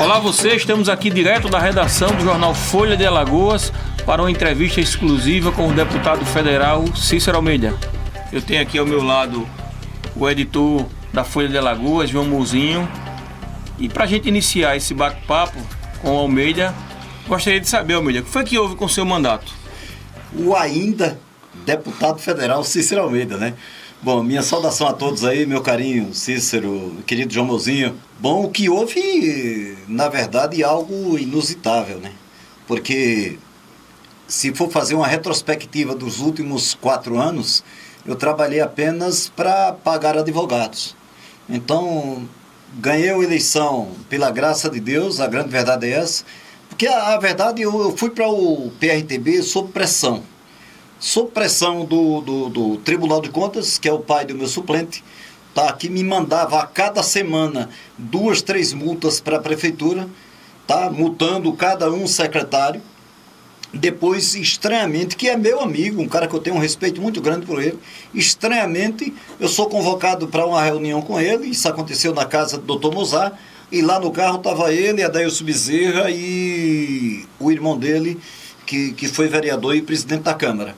Olá você, estamos aqui direto da redação do jornal Folha de Alagoas para uma entrevista exclusiva com o deputado federal Cícero Almeida. Eu tenho aqui ao meu lado o editor da Folha de Alagoas, João Mouzinho. E para a gente iniciar esse bate-papo com o Almeida, gostaria de saber, Almeida, o que foi que houve com o seu mandato? O ainda deputado federal Cícero Almeida, né? Bom, minha saudação a todos aí, meu carinho, Cícero, querido João Mouzinho. Bom, o que houve, na verdade, algo inusitável, né? Porque se for fazer uma retrospectiva dos últimos 4 anos, eu trabalhei apenas para pagar advogados. Então, ganhei a eleição pela graça de Deus, a grande verdade é essa, porque a verdade eu fui para o PRTB sob pressão. Sob pressão do Tribunal de Contas, que é o pai do meu suplente, tá, que me mandava a cada semana 2, 3 multas para a prefeitura, tá, multando cada um secretário. Depois, estranhamente, que é meu amigo, um cara que eu tenho um respeito muito grande por ele, estranhamente, eu sou convocado para uma reunião com ele, isso aconteceu na casa do Dr. Mozart, e lá no carro estava ele, Adailson Bezerra e o irmão dele, que foi vereador e presidente da Câmara.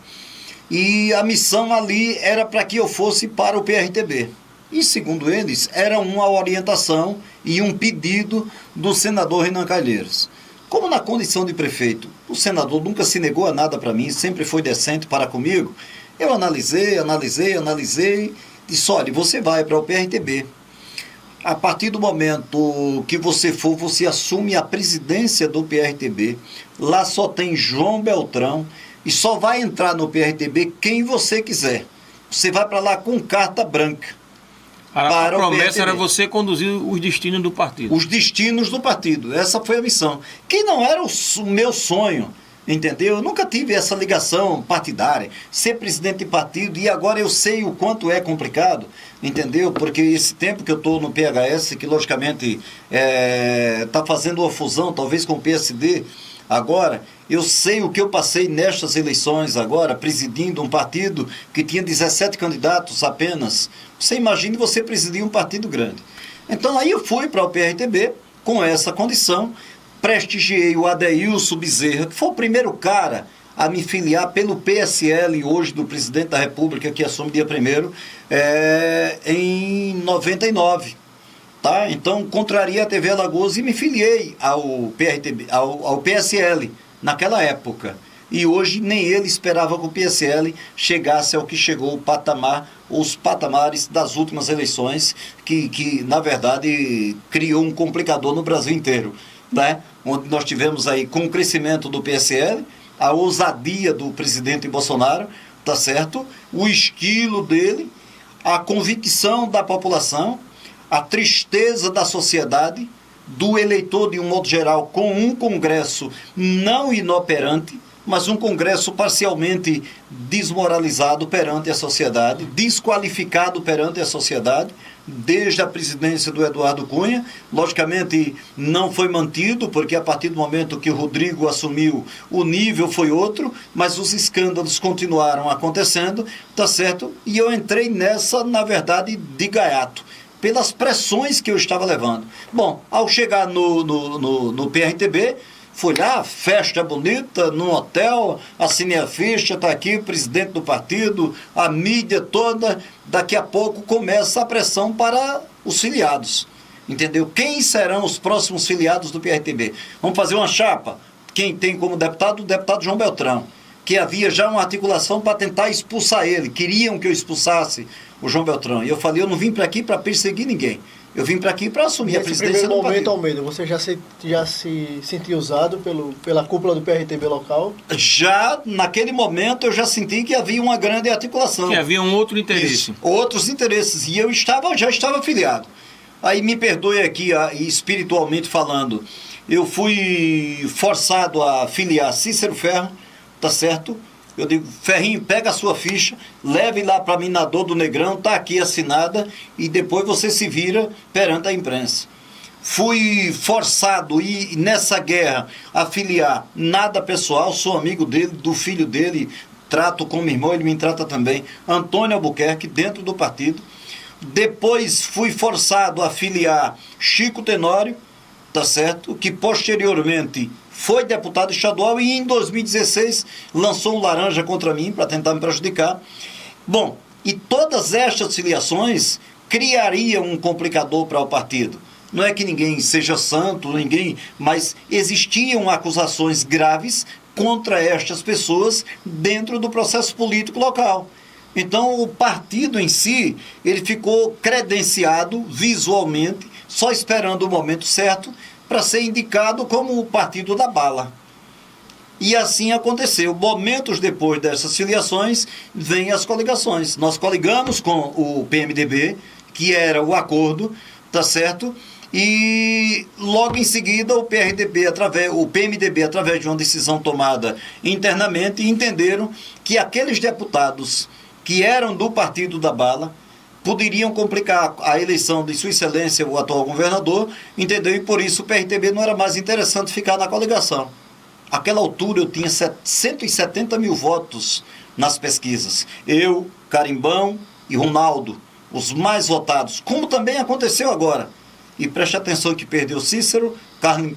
E a missão ali era para que eu fosse para o PRTB. E, segundo eles, era uma orientação e um pedido do senador Renan Calheiros. Como na condição de prefeito, o senador nunca se negou a nada para mim, sempre foi decente para comigo, eu analisei, disse, olha, você vai para o PRTB. A partir do momento que você for, você assume a presidência do PRTB. Lá só tem João Beltrão e só vai entrar no PRTB quem você quiser. Você vai para lá com carta branca. A promessa era você conduzir os destinos do partido. Os destinos do partido. Essa foi a missão. Que não era o meu sonho, entendeu? Eu nunca tive essa ligação partidária, ser presidente de partido, e agora eu sei o quanto é complicado, entendeu? Porque esse tempo que eu estou no PHS, que logicamente está fazendo uma fusão, talvez com o PSD, agora, eu sei o que eu passei nestas eleições agora, presidindo um partido que tinha 17 candidatos apenas. Você imagine você presidir um partido grande. Então aí eu fui para o PRTB com essa condição, prestigiei o Adailson Bezerra, que foi o primeiro cara a me filiar pelo PSL hoje do presidente da República, que assume dia 1º, em 99. Tá? Então, contrariei a TV Alagoas e me filiei ao PRTB, ao PSL naquela época. E hoje nem ele esperava que o PSL chegasse ao que chegou o patamar, os patamares das últimas eleições, que na verdade criou um complicador no Brasil inteiro, né? Onde nós tivemos aí, com o crescimento do PSL, a ousadia do presidente Bolsonaro, tá certo? O esquilo dele, a convicção da população, a tristeza da sociedade, do eleitor de um modo geral, com um Congresso não inoperante, mas um Congresso parcialmente desmoralizado perante a sociedade, desqualificado perante a sociedade, desde a presidência do Eduardo Cunha. Logicamente não foi mantido, porque a partir do momento que o Rodrigo assumiu, o nível foi outro, mas os escândalos continuaram acontecendo, tá certo? E eu entrei nessa, na verdade, de gaiato, pelas pressões que eu estava levando. Bom, ao chegar no PRTB, fui lá, festa bonita, num hotel, assinei a ficha, está aqui o presidente do partido, a mídia toda. Daqui a pouco começa a pressão para os filiados, entendeu? Quem serão os próximos filiados do PRTB? Vamos fazer uma chapa. Quem tem como deputado? O deputado João Beltrão, que havia já uma articulação para tentar expulsar ele. Queriam que eu expulsasse o João Beltrão. E eu falei, eu não vim para aqui para perseguir ninguém. Eu vim para aqui para assumir a presidência do partido. Nesse primeiro momento, Almeida, você já se sentiu usado pela cúpula do PRTB local? Já, naquele momento, eu já senti que havia uma grande articulação. Que havia um outro interesse. Isso, outros interesses. E eu já estava afiliado. Aí me perdoe aqui, espiritualmente falando, eu fui forçado a filiar Cícero Ferro, tá certo? Eu digo, Ferrinho, pega a sua ficha, leve lá para mim na Dor do Negrão, tá aqui assinada, e depois você se vira perante a imprensa. Fui forçado e nessa guerra a filiar nada pessoal, sou amigo dele, do filho dele, trato como irmão, ele me trata também, Antônio Albuquerque, dentro do partido. Depois fui forçado a filiar Chico Tenório, tá certo? Que posteriormente foi deputado estadual e em 2016 lançou um laranja contra mim para tentar me prejudicar. Bom, e todas estas filiações criariam um complicador para o partido. Não é que ninguém seja santo, mas existiam acusações graves contra estas pessoas dentro do processo político local. Então, o partido em si, ele ficou credenciado visualmente, só esperando o momento certo para ser indicado como o partido da bala. E assim aconteceu. Momentos depois dessas filiações, vêm as coligações. Nós coligamos com o PMDB, que era o acordo, tá certo? E logo em seguida o PMDB, através de uma decisão tomada internamente, entenderam que aqueles deputados que eram do partido da bala poderiam complicar a eleição de Sua Excelência, o atual governador, entendeu? E por isso o PRTB não era mais interessante ficar na coligação. Àquela altura eu tinha 170 mil votos nas pesquisas. Eu, Carimbão e Ronaldo, os mais votados, como também aconteceu agora. E preste atenção que perdeu Cícero,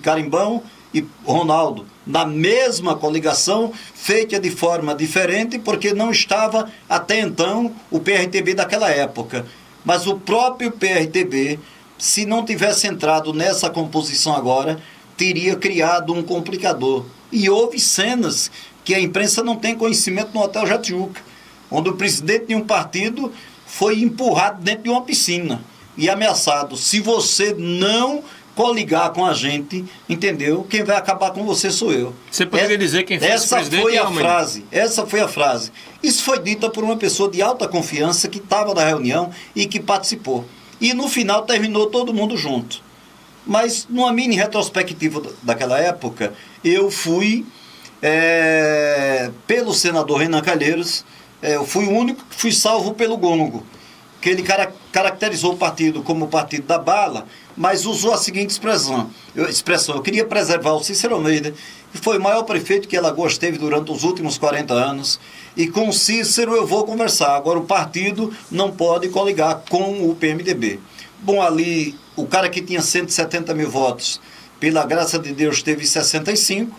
Carimbão e Ronaldo, na mesma coligação, feita de forma diferente, porque não estava até então o PRTB daquela época. Mas o próprio PRTB, se não tivesse entrado nessa composição agora, teria criado um complicador. E houve cenas que a imprensa não tem conhecimento no Hotel Jatiuca, onde o presidente de um partido foi empurrado dentro de uma piscina e ameaçado: se você não coligar com a gente, entendeu? Quem vai acabar com você sou eu. Você poderia dizer quem foi esse presidente? Essa foi a frase. Isso foi dita por uma pessoa de alta confiança que estava na reunião e que participou. E no final terminou todo mundo junto. Mas numa mini retrospectiva daquela época, eu fui, pelo senador Renan Calheiros, eu fui o único que fui salvo pelo gongo, que ele caracterizou o partido como o partido da bala, mas usou a seguinte expressão: eu queria preservar o Cícero Almeida, que foi o maior prefeito que Alagoas teve durante os últimos 40 anos, e com o Cícero eu vou conversar. Agora o partido não pode coligar com o PMDB. Bom, ali, o cara que tinha 170 mil votos, pela graça de Deus, teve 65.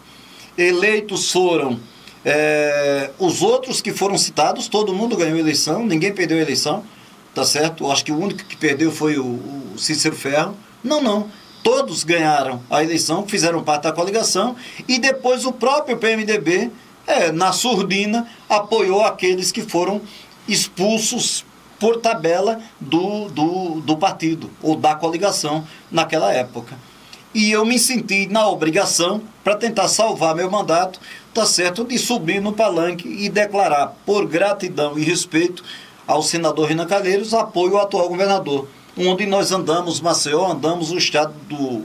Eleitos foram os outros que foram citados, todo mundo ganhou a eleição, ninguém perdeu a eleição, tá certo? Eu acho que o único que perdeu foi o Cícero Ferro. Não. Todos ganharam a eleição, fizeram parte da coligação, e depois o próprio PMDB, na surdina, apoiou aqueles que foram expulsos por tabela do partido, ou da coligação, naquela época. E eu me senti na obrigação, para tentar salvar meu mandato, tá certo, de subir no palanque e declarar, por gratidão e respeito ao senador Renan Calheiros, apoio ao atual governador, onde nós andamos Maceió, andamos o estado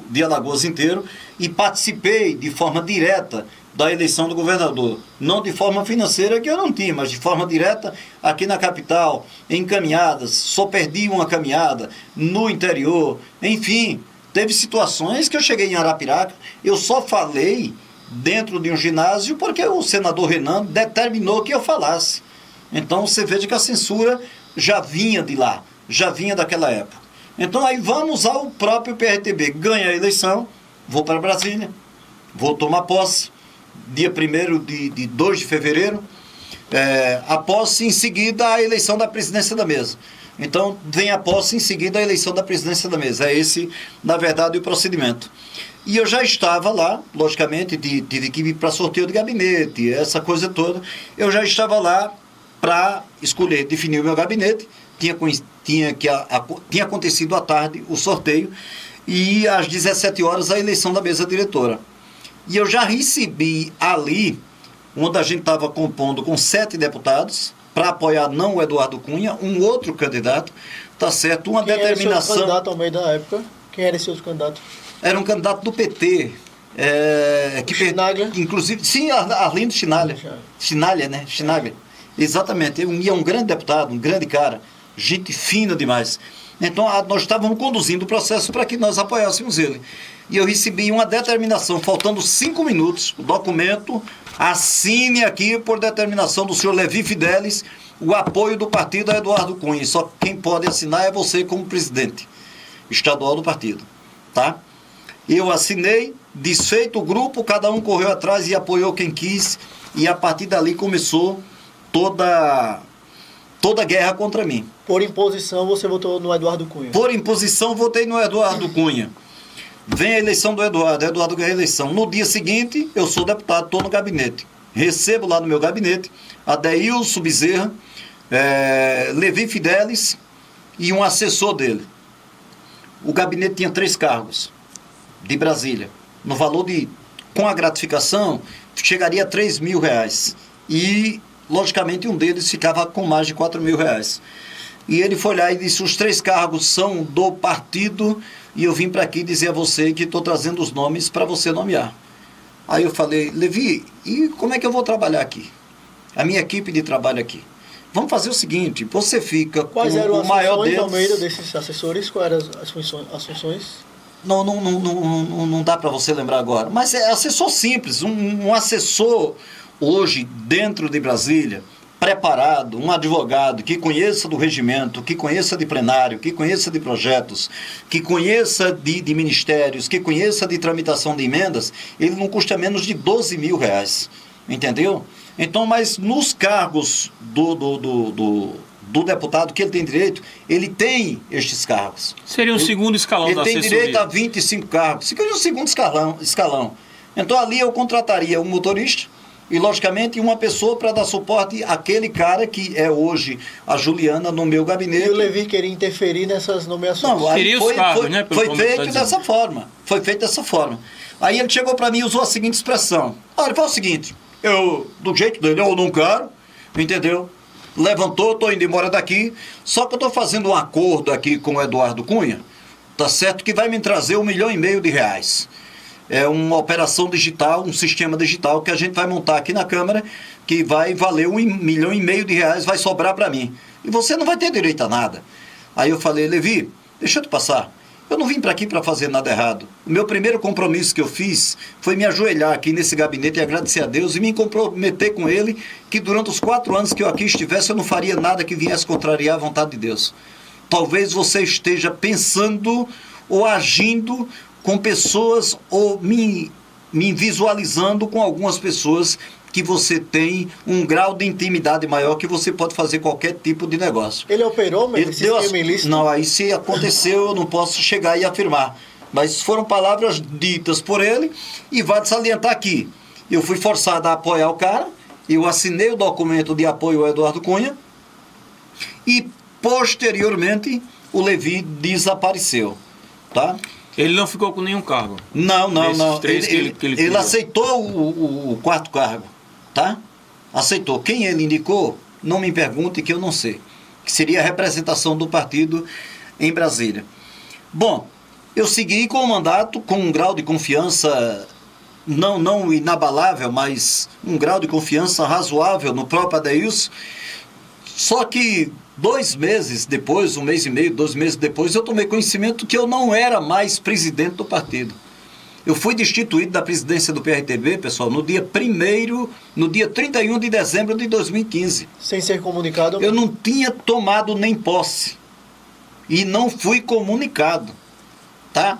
de Alagoas inteiro, e participei de forma direta da eleição do governador, não de forma financeira, que eu não tinha, mas de forma direta aqui na capital, em caminhadas, só perdi uma caminhada no interior, enfim, teve situações que eu cheguei em Arapiraca, eu só falei dentro de um ginásio porque o senador Renan determinou que eu falasse. Então você veja que a censura já vinha de lá, já vinha daquela época. Então aí vamos ao próprio PRTB, ganha a eleição, vou para Brasília, vou tomar posse, dia 1º de 2 de fevereiro, a posse, em seguida a eleição da presidência da mesa. Então vem a posse, em seguida a eleição da presidência da mesa. É esse, na verdade, o procedimento. E eu já estava lá, logicamente, tive que ir para sorteio de gabinete, essa coisa toda. Eu já estava lá para escolher, definir o meu gabinete. Tinha acontecido à tarde o sorteio e às 17 horas a eleição da mesa diretora. E eu já recebi ali, onde a gente estava compondo com 7 deputados, para apoiar não o Eduardo Cunha, um outro candidato, tá certo, uma Quem determinação... era esse outro candidato ao meio da época? Quem era esse outro candidato? Era um candidato do PT. Chinaglia? Inclusive, sim, Arlindo Chinaglia. Chinaglia, né? Chinaglia. Exatamente. E é um grande deputado, um grande cara. Gente fina demais. Então, nós estávamos conduzindo o processo para que nós apoiássemos ele. E eu recebi uma determinação, faltando 5 minutos, o documento: assine aqui por determinação do senhor Levi Fidelis o apoio do partido a Eduardo Cunha. Só quem pode assinar é você como presidente estadual do partido. Tá? Eu assinei, desfeito o grupo, cada um correu atrás e apoiou quem quis, e a partir dali começou toda a guerra contra mim. Por imposição, você votou no Eduardo Cunha. Por imposição, votei no Eduardo Cunha. Vem a eleição do Eduardo ganha a eleição. No dia seguinte, eu sou deputado, estou no gabinete. Recebo lá no meu gabinete Adeilson Bezerra, Levi Fidelis e um assessor dele. O gabinete tinha 3 cargos de Brasília, no valor de, com a gratificação, chegaria a R$3.000. E, logicamente, um deles ficava com mais de R$4.000. E ele foi lá e disse, os 3 cargos são do partido, e eu vim para aqui dizer a você que estou trazendo os nomes para você nomear. Aí eu falei, Levi, e como é que eu vou trabalhar aqui? A minha equipe de trabalho aqui. Vamos fazer o seguinte, você fica Quais com eram o maior deles... ao meio desses assessores? Quais eram as funções? Não dá para você lembrar agora. Mas é assessor simples, um assessor hoje dentro de Brasília, preparado, um advogado que conheça do regimento, que conheça de plenário, que conheça de projetos, que conheça de ministérios, que conheça de tramitação de emendas, ele não custa menos de R$12.000. Entendeu? Então, mas nos cargos do deputado que ele tem direito, ele tem estes cargos. Seria o segundo escalão da assessoria. Ele tem direito a 25 cargos. Seria o segundo escalão. Então, ali eu contrataria um motorista e, logicamente, uma pessoa para dar suporte àquele cara que é hoje a Juliana no meu gabinete. E o Levi queria interferir nessas nomeações. Não, aí os cargos, né? Foi feito dessa forma. Foi feito dessa forma. Aí ele chegou para mim e usou a seguinte expressão. Olha, foi o seguinte, eu, do jeito dele, eu não quero, entendeu? Levantou, estou indo embora daqui, só que eu estou fazendo um acordo aqui com o Eduardo Cunha, tá certo, que vai me trazer R$1,5 milhão. É uma operação digital, um sistema digital que a gente vai montar aqui na Câmara, que vai valer R$1,5 milhão, vai sobrar para mim. E você não vai ter direito a nada. Aí eu falei, Levi, deixa eu te passar. Eu não vim para aqui para fazer nada errado. O meu primeiro compromisso que eu fiz foi me ajoelhar aqui nesse gabinete e agradecer a Deus e me comprometer com ele que durante os 4 anos que eu aqui estivesse eu não faria nada que viesse contrariar a vontade de Deus. Talvez você esteja pensando ou agindo com pessoas ou me visualizando com algumas pessoas que você tem um grau de intimidade maior que você pode fazer qualquer tipo de negócio. Ele operou mesmo esse esquema ilícito? Não, aí se aconteceu eu não posso chegar e afirmar. Mas foram palavras ditas por ele e vale salientar aqui. Eu fui forçado a apoiar o cara, eu assinei o documento de apoio ao Eduardo Cunha e posteriormente o Levi desapareceu, tá? Ele não ficou com nenhum cargo? Não. Ele aceitou o 4º cargo, tá? Aceitou. Quem ele indicou, não me pergunte que eu não sei. Que seria a representação do partido em Brasília. Bom, eu segui com o mandato com um grau de confiança, não inabalável, mas um grau de confiança razoável no próprio Adeilson. Só que 2 meses depois, 1 mês e meio, 2 meses depois, eu tomei conhecimento que eu não era mais presidente do partido. Eu fui destituído da presidência do PRTB, pessoal, no dia 31 de dezembro de 2015. Sem ser comunicado? Eu não tinha tomado nem posse. E não fui comunicado, tá?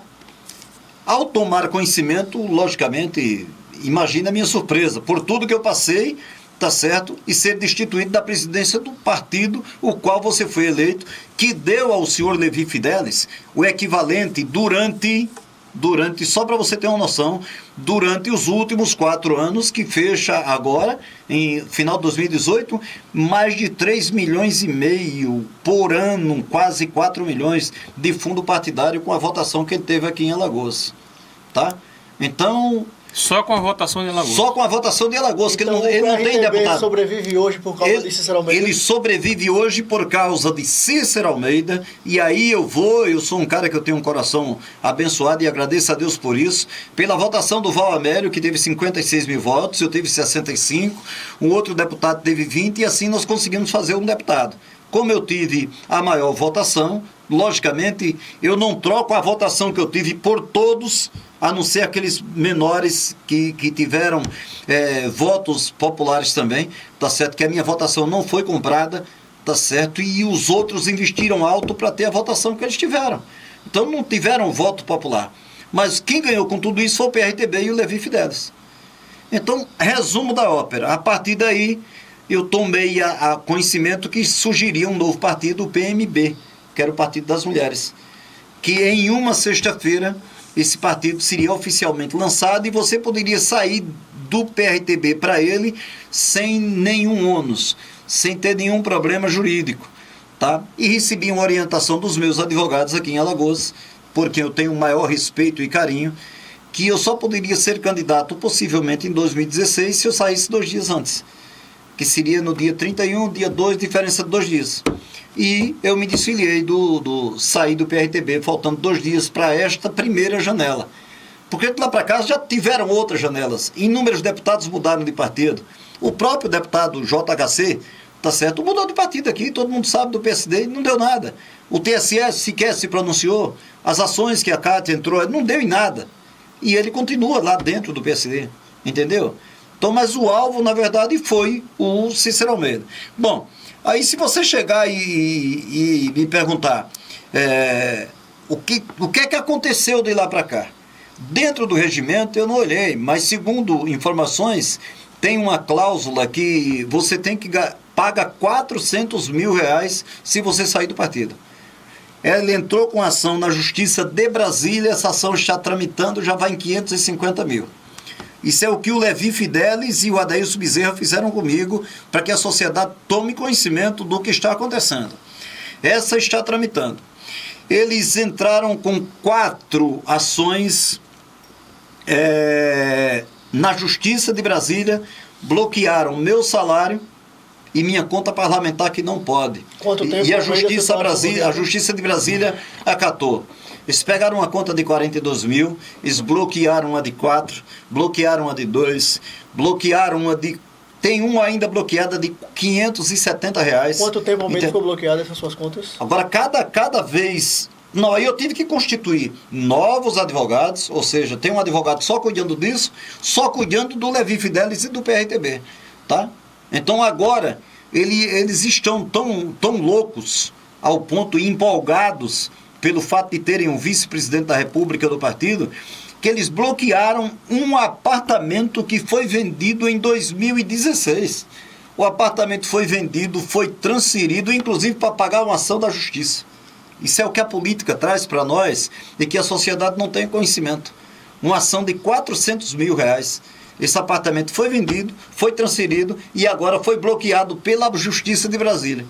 Ao tomar conhecimento, logicamente, imagina a minha surpresa, por tudo que eu passei, tá certo? E ser destituído da presidência do partido, o qual você foi eleito, que deu ao senhor Levi Fidelis o equivalente durante, só para você ter uma noção, durante os últimos 4 anos, que fecha agora, em final de 2018, mais de 3,5 milhões por ano, quase 4 milhões de fundo partidário com a votação que ele teve aqui em Alagoas, tá? Então... Só com a votação de Alagoas? Só com a votação de Alagoas, então, que ele não tem deputado. Ele sobrevive hoje por causa de Cícero Almeida? Ele sobrevive hoje por causa de Cícero Almeida, e aí eu sou um cara que eu tenho um coração abençoado e agradeço a Deus por isso, pela votação do Val Amélio, que teve 56 mil votos, eu teve 65, um outro deputado teve 20, e assim nós conseguimos fazer um deputado. Como eu tive a maior votação, logicamente, eu não troco a votação que eu tive por todos, a não ser aqueles menores que tiveram votos populares também, tá certo? Que a minha votação não foi comprada, tá certo? E os outros investiram alto para ter a votação que eles tiveram. Então não tiveram voto popular. Mas quem ganhou com tudo isso foi o PRTB e o Levi Fidelis. Então, resumo da ópera. A partir daí, eu tomei a conhecimento que surgiria um novo partido, o PMB, que era o Partido das Mulheres. Que em uma sexta-feira, esse partido seria oficialmente lançado e você poderia sair do PRTB para ele sem nenhum ônus, sem ter nenhum problema jurídico. Tá? E recebi uma orientação dos meus advogados aqui em Alagoas, porque eu tenho o maior respeito e carinho, que eu só poderia ser candidato possivelmente em 2016 se eu saísse 2 dias antes, que seria no dia 31, dia 2, diferença de 2 dias. E eu me desfiliei saí do PRTB, faltando 2 dias para esta primeira janela. Porque de lá para cá já tiveram outras janelas. Inúmeros deputados mudaram de partido. O próprio deputado JHC, tá certo, mudou de partido aqui, todo mundo sabe, do PSD, não deu nada. O TSE sequer se pronunciou, as ações que a Cátia entrou, não deu em nada. E ele continua lá dentro do PSD, entendeu? Então, mas o alvo, na verdade, foi o Cícero Almeida. Bom, aí se você chegar e me perguntar o que é que aconteceu de lá para cá? Dentro do regimento eu não olhei, mas segundo informações, tem uma cláusula que você tem que paga 400 mil reais se você sair do partido. Ela entrou com ação na Justiça de Brasília, essa ação está tramitando, já vai em 550 mil. Isso é o que o Levi Fidelis e o Adailson Bezerra fizeram comigo para que a sociedade tome conhecimento do que está acontecendo. Essa está tramitando. Eles entraram com 4 ações na Justiça de Brasília, bloquearam meu salário e minha conta parlamentar que não pode. Quanto tempo? E a Justiça de Brasília acatou. Eles pegaram uma conta de 42 mil, eles bloquearam uma de 4, bloquearam uma de 2, bloquearam uma de... Tem uma ainda bloqueada de 570 reais. Quanto tempo ficou bloqueada essas suas contas? Agora, cada vez... Não, aí eu tive que constituir novos advogados, ou seja, tem um advogado só cuidando disso, só cuidando do Levi Fidelis e do PRTB, tá? Então agora, eles estão tão loucos, ao ponto empolgados, pelo fato de terem um vice-presidente da República do partido, que eles bloquearam um apartamento que foi vendido em 2016. O apartamento foi vendido, foi transferido, inclusive para pagar uma ação da Justiça. Isso é o que a política traz para nós e que a sociedade não tem conhecimento. Uma ação de 400 mil reais. Esse apartamento foi vendido, foi transferido e agora foi bloqueado pela Justiça de Brasília.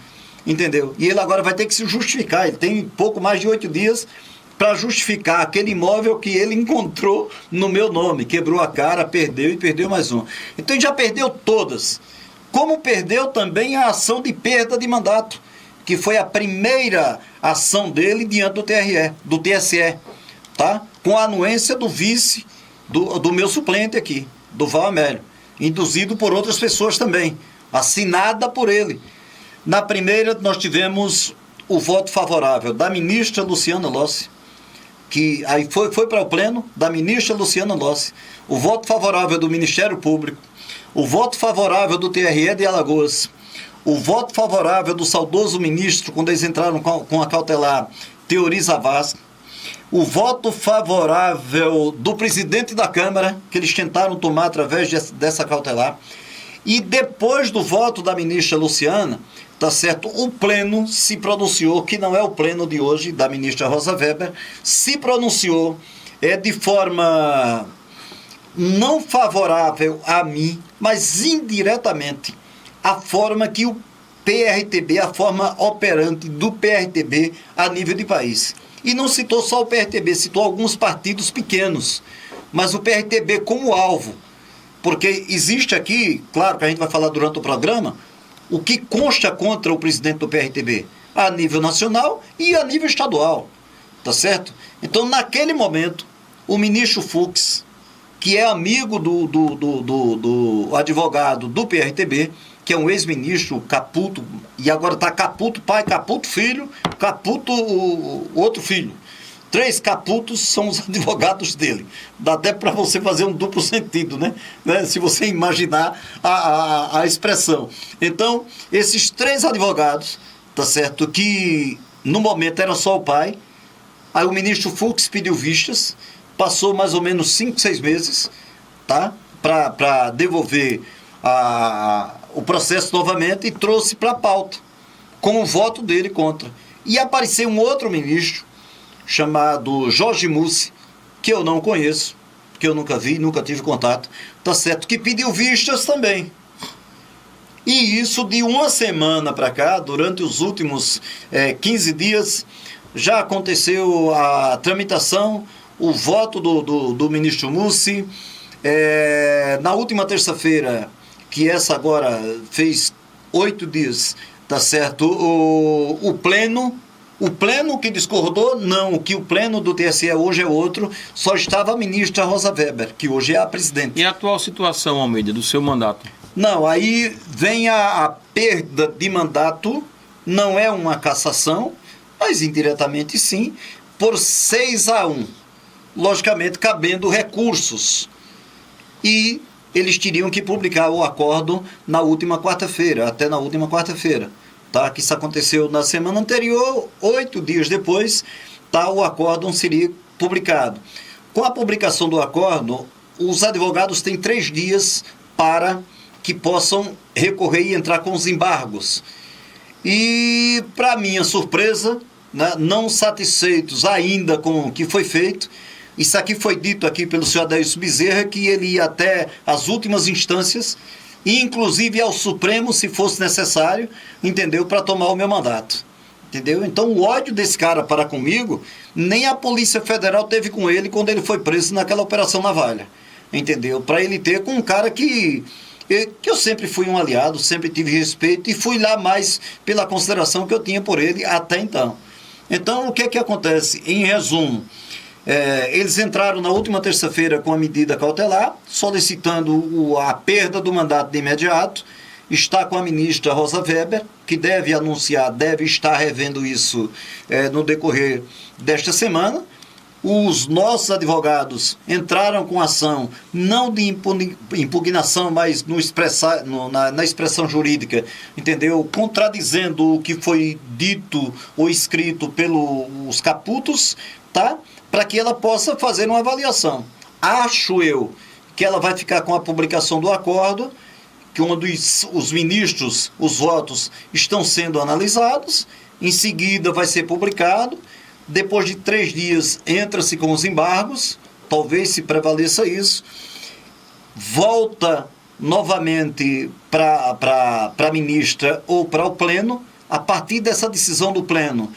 Entendeu? E ele agora vai ter que se justificar. Ele tem pouco mais de 8 dias para justificar aquele imóvel que ele encontrou no meu nome. Quebrou a cara, perdeu e perdeu mais um. Então ele já perdeu todas. Como perdeu também a ação de perda de mandato, que foi a primeira ação dele diante do TSE, tá? Com a anuência do vice, do meu suplente aqui, do Val Amélio, induzido por outras pessoas também, assinada por ele. Na primeira, nós tivemos o voto favorável da ministra Luciana Lossi, que aí foi para o pleno, da ministra Luciana Lossi, o voto favorável do Ministério Público, o voto favorável do TRE de Alagoas, o voto favorável do saudoso ministro, quando eles entraram com a cautelar, Teori Zavascki, o voto favorável do presidente da Câmara, que eles tentaram tomar através dessa cautelar, e depois do voto da ministra Luciana, tá certo, o pleno se pronunciou, que não é o pleno de hoje, da ministra Rosa Weber, se pronunciou de forma não favorável a mim, mas indiretamente, a forma que o PRTB, a forma operante do PRTB a nível de país. E não citou só o PRTB, citou alguns partidos pequenos, mas o PRTB como alvo, porque existe aqui, claro que a gente vai falar durante o programa, o que consta contra o presidente do PRTB, a nível nacional e a nível estadual, tá certo? Então, naquele momento, o ministro Fux, que é amigo do advogado do PRTB, que é um ex-ministro, Caputo, e agora está Caputo pai, Caputo filho, Caputo outro filho. 3 Caputos são os advogados dele. Dá até para você fazer um duplo sentido, né? Se você imaginar a expressão. Então, esses 3 advogados, tá certo, que no momento era só o pai, aí o ministro Fux pediu vistas, passou mais ou menos 5, 6 meses, tá? Para devolver o processo novamente e trouxe para a pauta, com o voto dele contra. E apareceu um outro ministro, chamado Jorge Mussi, que eu não conheço, que eu nunca vi, nunca tive contato, tá certo, que pediu vistas também. E isso de uma semana para cá, durante os últimos 15 dias, já aconteceu a tramitação, o voto do ministro Mussi. Na última terça-feira, que essa agora fez 8 dias, tá certo, o pleno que discordou, não, que o pleno do TSE hoje é outro, só estava a ministra Rosa Weber, que hoje é a presidente. E a atual situação, Almeida, do seu mandato? Não, aí vem a perda de mandato, não é uma cassação, mas indiretamente sim, por 6-1, logicamente cabendo recursos. E eles teriam que publicar o acordo na última quarta-feira, até na última quarta-feira. Tá? Que isso aconteceu na semana anterior, 8 dias depois, tá? O acórdão seria publicado. Com a publicação do acórdão, os advogados têm 3 dias para que possam recorrer e entrar com os embargos. E, para minha surpresa, né, não satisfeitos ainda com o que foi feito, isso aqui foi dito aqui pelo senhor Adailson Bezerra, que ele ia até as últimas instâncias, e inclusive ao Supremo, se fosse necessário, entendeu, para tomar o meu mandato. Entendeu? Então o ódio desse cara para comigo, nem a Polícia Federal teve com ele quando ele foi preso naquela Operação Navalha. Entendeu? Para ele ter com um cara que eu sempre fui um aliado, sempre tive respeito e fui lá mais pela consideração que eu tinha por ele até então. Então o que é que acontece? Em resumo, eles entraram na última terça-feira com a medida cautelar, solicitando a perda do mandato de imediato. Está com a ministra Rosa Weber, que deve anunciar, deve estar revendo isso no decorrer desta semana. Os nossos advogados entraram com ação, não de impugnação, mas na expressão jurídica, entendeu? Contradizendo o que foi dito ou escrito pelos caputos, tá? Para que ela possa fazer uma avaliação. Acho eu que ela vai ficar com a publicação do acordo, que os ministros, os votos estão sendo analisados, em seguida vai ser publicado, depois de 3 dias entra-se com os embargos, talvez se prevaleça isso, volta novamente para a ministra ou para o pleno. A partir dessa decisão do pleno,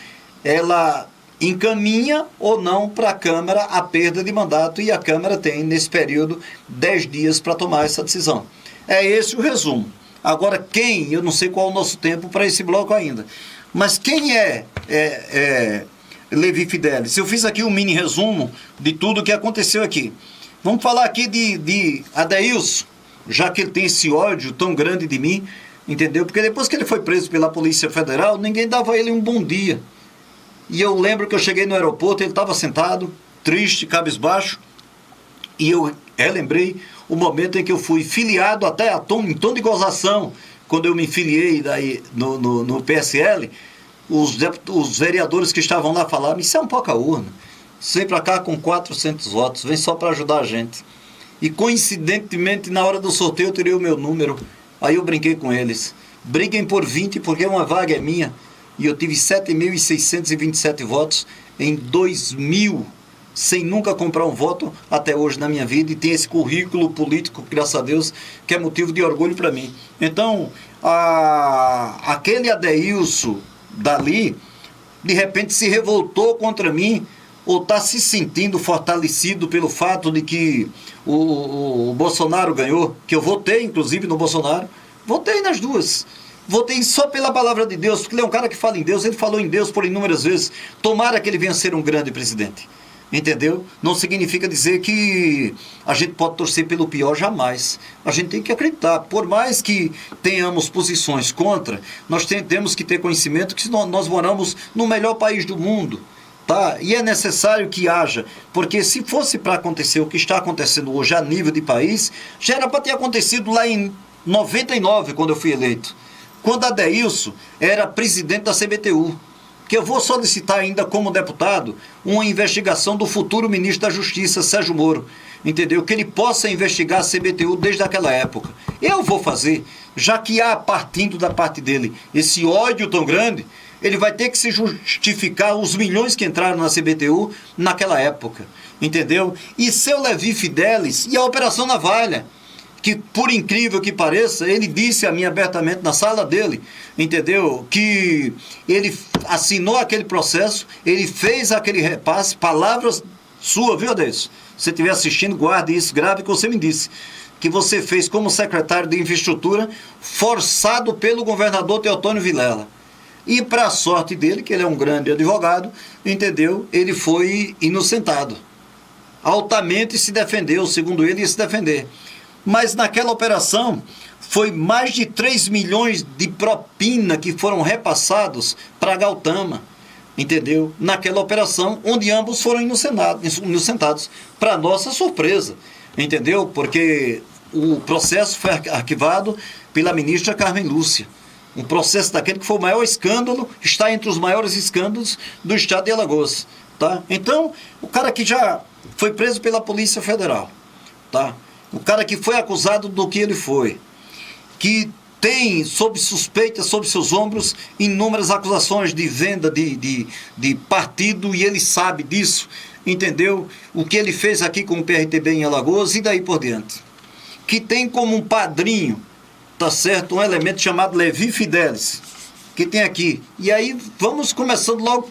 ela encaminha ou não para a Câmara a perda de mandato, e a Câmara tem, nesse período, 10 dias para tomar essa decisão. É esse o resumo. Agora, eu não sei qual é o nosso tempo para esse bloco ainda, mas quem é Levi Fidelis? Eu fiz aqui um mini resumo de tudo que aconteceu aqui. Vamos falar aqui de Adailson, já que ele tem esse ódio tão grande de mim, entendeu? Porque depois que ele foi preso pela Polícia Federal, ninguém dava a ele um bom dia. E eu lembro que eu cheguei no aeroporto, ele estava sentado, triste, cabisbaixo, e eu relembrei o momento em que eu fui filiado até em tom de gozação, quando eu me filiei daí no PSL, os vereadores que estavam lá falaram: isso é um pouca-urna, vem para cá com 400 votos, vem só para ajudar a gente. E coincidentemente, na hora do sorteio, eu tirei o meu número, aí eu brinquei com eles: briguem por 20, porque uma vaga é minha. E eu tive 7.627 votos em 2000, sem nunca comprar um voto até hoje na minha vida, e tem esse currículo político, graças a Deus, que é motivo de orgulho para mim. Então, aquele Adailson dali, de repente se revoltou contra mim, ou está se sentindo fortalecido pelo fato de que o Bolsonaro ganhou, que eu votei, inclusive, no Bolsonaro, votei nas duas. Votei só pela palavra de Deus, porque ele é um cara que fala em Deus, ele falou em Deus por inúmeras vezes. Tomara que ele venha a ser um grande presidente. Entendeu? Não significa dizer que a gente pode torcer pelo pior, jamais. A gente tem que acreditar. Por mais que tenhamos posições contra, nós temos que ter conhecimento que nós moramos no melhor país do mundo. Tá? E é necessário que haja, porque se fosse para acontecer o que está acontecendo hoje a nível de país, já era para ter acontecido lá em 99, quando eu fui eleito. Quando Adailson era presidente da CBTU, que eu vou solicitar ainda como deputado uma investigação do futuro ministro da Justiça, Sérgio Moro, entendeu? Que ele possa investigar a CBTU desde aquela época. Eu vou fazer, já que há, partindo da parte dele, esse ódio tão grande, ele vai ter que se justificar os milhões que entraram na CBTU naquela época, entendeu? E seu Levi Fidelis e a Operação Navalha, que, por incrível que pareça, ele disse a mim abertamente na sala dele, entendeu? Que ele assinou aquele processo, ele fez aquele repasse, palavras suas, viu, Adeilson? Se você estiver assistindo, guarde isso, grave que você me disse, que você fez como secretário de infraestrutura, forçado pelo governador Teotônio Vilela. E para a sorte dele, que ele é um grande advogado, entendeu? Ele foi inocentado. Altamente se defendeu, segundo ele, ia se defender. Mas naquela operação, foi mais de 3 milhões de propina que foram repassados para a Gautama, entendeu? Naquela operação, onde ambos foram inocentados, para nossa surpresa, entendeu? Porque o processo foi arquivado pela ministra Carmen Lúcia. Um processo daquele que foi o maior escândalo, está entre os maiores escândalos do estado de Alagoas, tá? Então, o cara que já foi preso pela Polícia Federal, tá? O cara que foi acusado do que ele foi, que tem sob suspeita, sob seus ombros, inúmeras acusações de venda de partido, e ele sabe disso, entendeu? O que ele fez aqui com o PRTB em Alagoas e daí por diante. Que tem como um padrinho, tá certo, um elemento chamado Levi Fidelis, que tem aqui. E aí vamos começando logo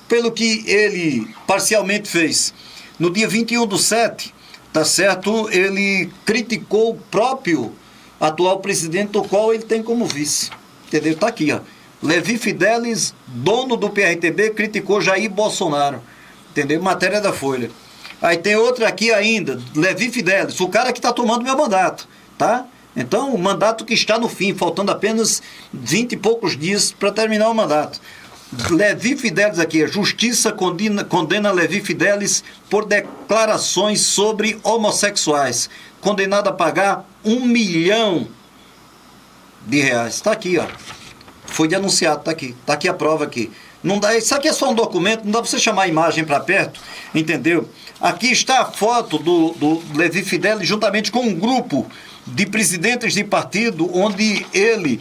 pelo que ele parcialmente fez. No dia 21/7, tá certo, ele criticou o próprio atual presidente, do qual ele tem como vice. Entendeu? Tá aqui, ó. Levi Fidelis, dono do PRTB, criticou Jair Bolsonaro. Entendeu? Matéria da Folha. Aí tem outra aqui ainda, Levi Fidelis, o cara que está tomando meu mandato, tá? Então, o mandato que está no fim, faltando apenas 20 e poucos dias para terminar o mandato. Levi Fidelis aqui, a Justiça condena Levi Fidelis por declarações sobre homossexuais, condenado a pagar R$1 milhão. Está aqui, ó. Foi denunciado, tá aqui a prova aqui. Não dá, isso aqui é só um documento, não dá para você chamar a imagem para perto, entendeu? Aqui está a foto do Levi Fidelis juntamente com um grupo de presidentes de partido, onde ele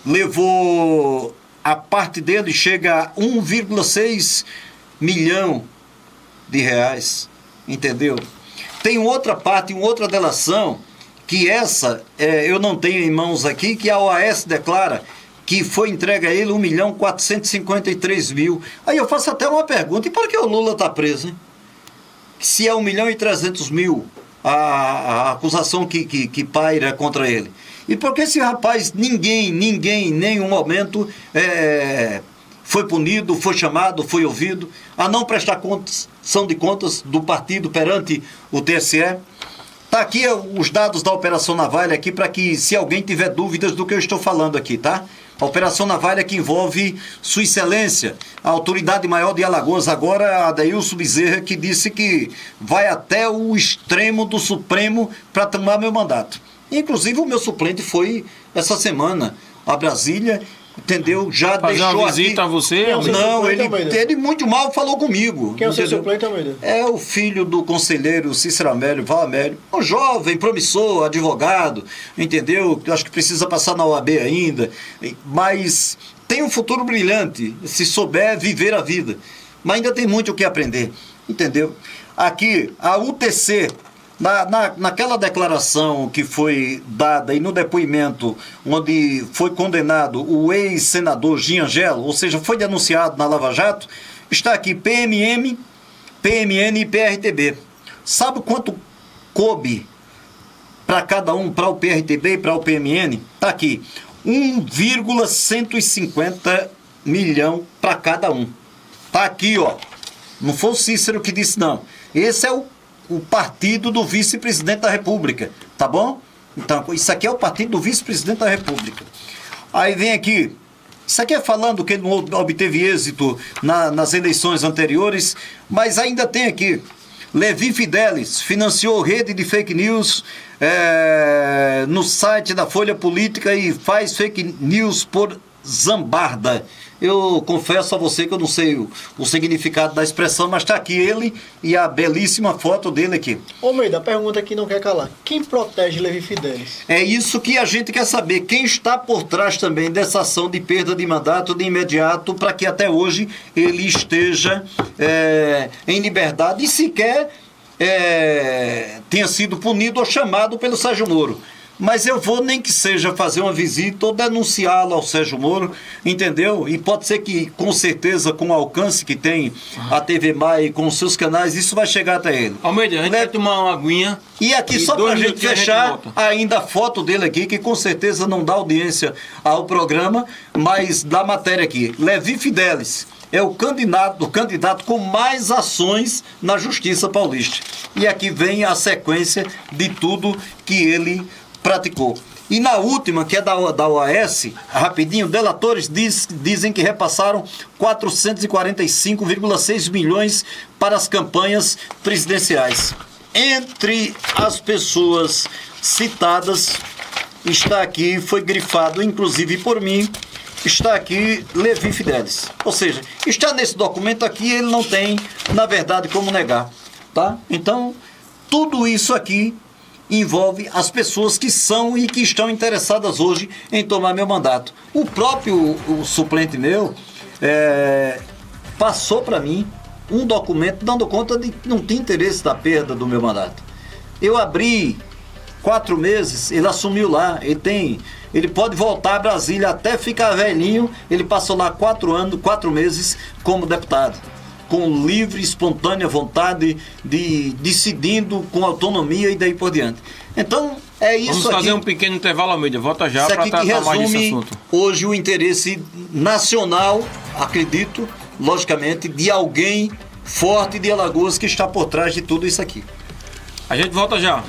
levou, a parte dele chega a 1,6 milhão de reais, entendeu? Tem outra parte, outra delação, que essa eu não tenho em mãos aqui, que a OAS declara que foi entregue a ele 1.453.000. Aí eu faço até uma pergunta, e por que o Lula está preso, hein? Se é 1.300.000 a acusação que paira contra ele. E por que esse rapaz, ninguém, em nenhum momento foi punido, foi chamado, foi ouvido, a não prestar condição de contas do partido perante o TSE? Está aqui os dados da Operação Navalha aqui, para que, se alguém tiver dúvidas do que eu estou falando aqui, tá? A Operação Navalha, que envolve Sua Excelência, a autoridade maior de Alagoas, agora Adeilson Bezerra, que disse que vai até o extremo do Supremo para tomar meu mandato. Inclusive, o meu suplente foi essa semana a Brasília, entendeu? Já fazer deixou uma visita aqui. A você? Não, ele muito mal falou comigo. Quem é o seu suplente, Almeida? É o filho do conselheiro Cícero Amélio, Val Amélio. Um jovem, promissor, advogado, entendeu? Acho que precisa passar na OAB ainda, mas tem um futuro brilhante, se souber viver a vida. Mas ainda tem muito o que aprender, entendeu? Aqui, a UTC... Naquela declaração que foi dada e no depoimento onde foi condenado o ex-senador Giangelo, ou seja, foi denunciado na Lava Jato, está aqui PMN e PRTB. Sabe quanto coube para cada um, para o PRTB e para o PMN? Está aqui, 1,150 milhão para cada um. Está aqui, ó. Não foi o Cícero que disse, não. Esse é o partido do vice-presidente da República, tá bom? Então, isso aqui é o partido do vice-presidente da República. Aí vem aqui, isso aqui é falando que ele não obteve êxito nas eleições anteriores, mas ainda tem aqui, Levi Fidelis financiou rede de fake news no site da Folha Política e faz fake news por Zambarda. Eu confesso a você que eu não sei o significado da expressão, mas está aqui ele e a belíssima foto dele aqui. Almeida, a pergunta que não quer calar. Quem protege Levi Fidelis? É isso que a gente quer saber. Quem está por trás também dessa ação de perda de mandato de imediato para que até hoje ele esteja em liberdade e sequer tenha sido punido ou chamado pelo Sérgio Moro. Mas eu vou, nem que seja, fazer uma visita ou denunciá-lo ao Sérgio Moro, entendeu? E pode ser que, com certeza, com o alcance que tem a TV Mai, com os seus canais, isso vai chegar até ele. Almeida, a gente vai tomar uma aguinha. E aqui, só para a gente fechar, ainda a foto dele aqui, que com certeza não dá audiência ao programa, mas da matéria aqui. Levi Fidelis é o candidato com mais ações na Justiça Paulista. E aqui vem a sequência de tudo que ele praticou. E na última, que é da OAS, rapidinho, delatores dizem que repassaram 445,6 milhões para as campanhas presidenciais. Entre as pessoas citadas, está aqui, foi grifado inclusive por mim, está aqui Levi Fidelis. Ou seja, está nesse documento aqui, ele não tem, na verdade, como negar. Tá? Então, tudo isso aqui envolve as pessoas que são e que estão interessadas hoje em tomar meu mandato. O próprio suplente meu passou para mim um documento dando conta de que não tinha interesse da perda do meu mandato. Eu abri 4 meses, ele assumiu lá, ele pode voltar a Brasília até ficar velhinho, ele passou lá 4 meses como deputado, com livre, espontânea vontade, decidindo com autonomia e daí por diante. Então, é isso aqui. Vamos fazer um pequeno intervalo, Almeida. Volta já para tratar mais desse assunto. Hoje o interesse nacional, acredito, logicamente, de alguém forte de Alagoas que está por trás de tudo isso aqui. A gente volta já.